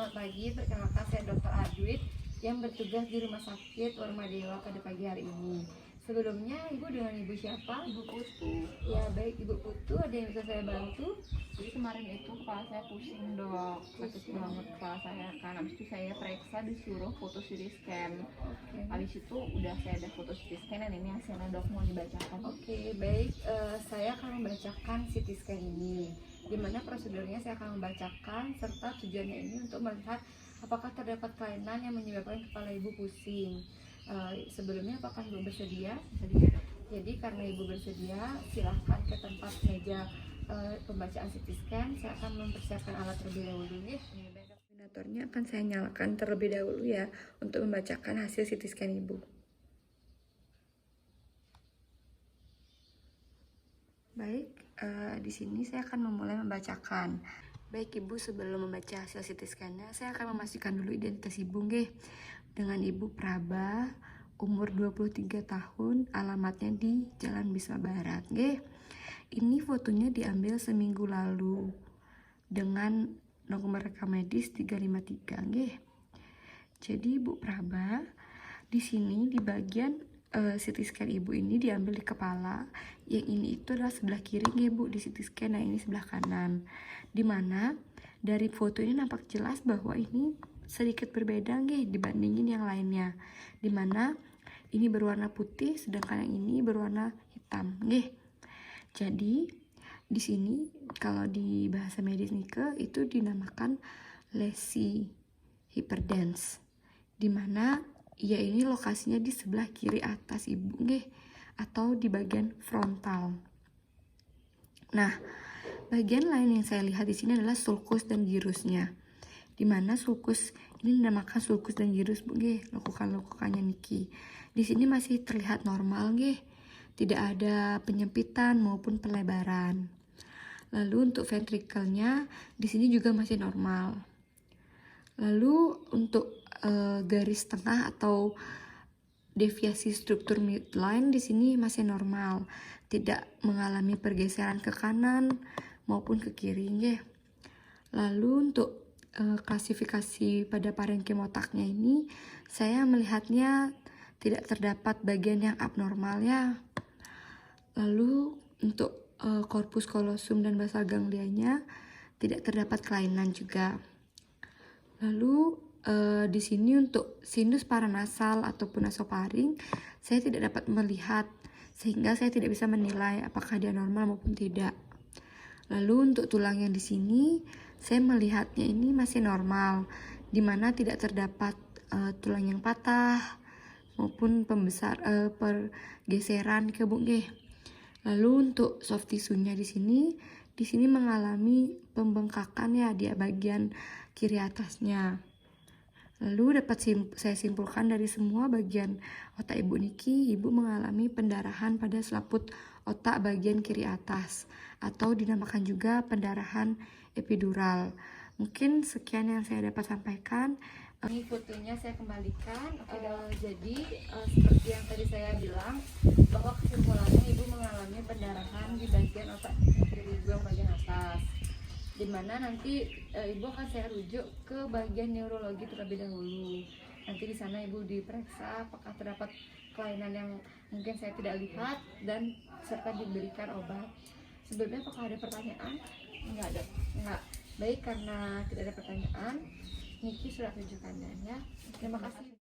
selamat pagi. Perkenalkan saya Dr. Adwit yang bertugas di Rumah Sakit Warmadewa pada pagi hari ini. Sebelumnya, Ibu dengan Ibu siapa? Ibu Putu. Ya, baik Ibu Putu, ada yang bisa saya bantu? Jadi kemarin itu kepala saya pusing dok, sakit banget kepala saya kan. Habis itu saya periksa disuruh foto CT scan. Habis itu udah saya ada foto CT scan dan ini hasilnya dok, mau dibacakan. Oke, baik. Saya akan membacakan CT scan ini. Dimana prosedurnya saya akan membacakan serta tujuannya ini untuk melihat apakah terdapat kelainan yang menyebabkan kepala Ibu pusing. Sebelumnya apakah Ibu bersedia? Jadi karena Ibu bersedia, silahkan ke tempat meja pembacaan CT scan. Saya akan mempersiapkan alat terlebih dahulu ya. Koordinatornya akan saya nyalakan terlebih dahulu ya untuk membacakan hasil CT scan Ibu. Baik, di sini saya akan memulai membacakan. Baik Ibu, sebelum membaca hasil CT scan-nya, saya akan memastikan dulu identitas Ibu nggih. Dengan Ibu Praba, umur 23 tahun, alamatnya di Jalan Bisma Barat nggih. Ini fotonya diambil seminggu lalu dengan nomor rekam medis 353 nggih. Jadi Ibu Praba, di sini di bagian CT scan Ibu ini diambil di kepala. Yang ini itu adalah sebelah kiri nggih Bu di CT scan, nah ini sebelah kanan. Dimana dari foto ini nampak jelas bahwa ini sedikit berbeda nggih dibandingin yang lainnya. Dimana ini berwarna putih sedangkan yang ini berwarna hitam nggih. Jadi di sini kalau di bahasa medis Nike itu dinamakan lesi hyperdense, dimana ya ini lokasinya di sebelah kiri atas Ibu nggih, atau di bagian frontal. Nah, bagian lain yang saya lihat di sini adalah sulcus dan gyrusnya, dimana sulcus ini dinamakan sulcus dan gyrus Bu nggih, lekukan-lekukannya niki. Di sini masih terlihat normal nggih, tidak ada penyempitan maupun pelebaran. Lalu untuk ventrikelnya di sini juga masih normal. Lalu untuk garis tengah atau deviasi struktur midline di sini masih normal, tidak mengalami pergeseran ke kanan maupun ke kiri nggih. Lalu untuk klasifikasi pada parenkim otaknya ini, saya melihatnya tidak terdapat bagian yang abnormal ya. Lalu untuk korpus kolosum dan basal ganglianya tidak terdapat kelainan juga. Lalu di sini untuk sinus paranasal ataupun nasofaring saya tidak dapat melihat, sehingga saya tidak bisa menilai apakah dia normal maupun tidak. Lalu untuk tulang yang di sini saya melihatnya ini masih normal, dimana tidak terdapat tulang yang patah maupun pergeseran ke Bu nggih. Lalu untuk soft tissue-nya di sini mengalami pembengkakan ya di bagian kiri atasnya. Lalu dapat saya simpulkan dari semua bagian otak Ibu niki, Ibu mengalami pendarahan pada selaput otak bagian kiri atas, atau dinamakan juga pendarahan epidural. Mungkin sekian yang saya dapat sampaikan. Ini fotonya saya kembalikan. Jadi seperti yang tadi saya bilang, bahwa kesimpulannya Ibu mengalami pendarahan di bagian otak kiri Ibu yang bagian atas, dimana nanti Ibu akan saya rujuk ke bagian neurologi terlebih dahulu. Nanti di sana Ibu diperiksa apakah terdapat kelainan yang mungkin saya tidak lihat dan serta diberikan obat. Sebelumnya apakah ada pertanyaan? Enggak ada. Enggak. Baik, karena tidak ada pertanyaan, Niki sudah tunjukkan ya. Terima kasih.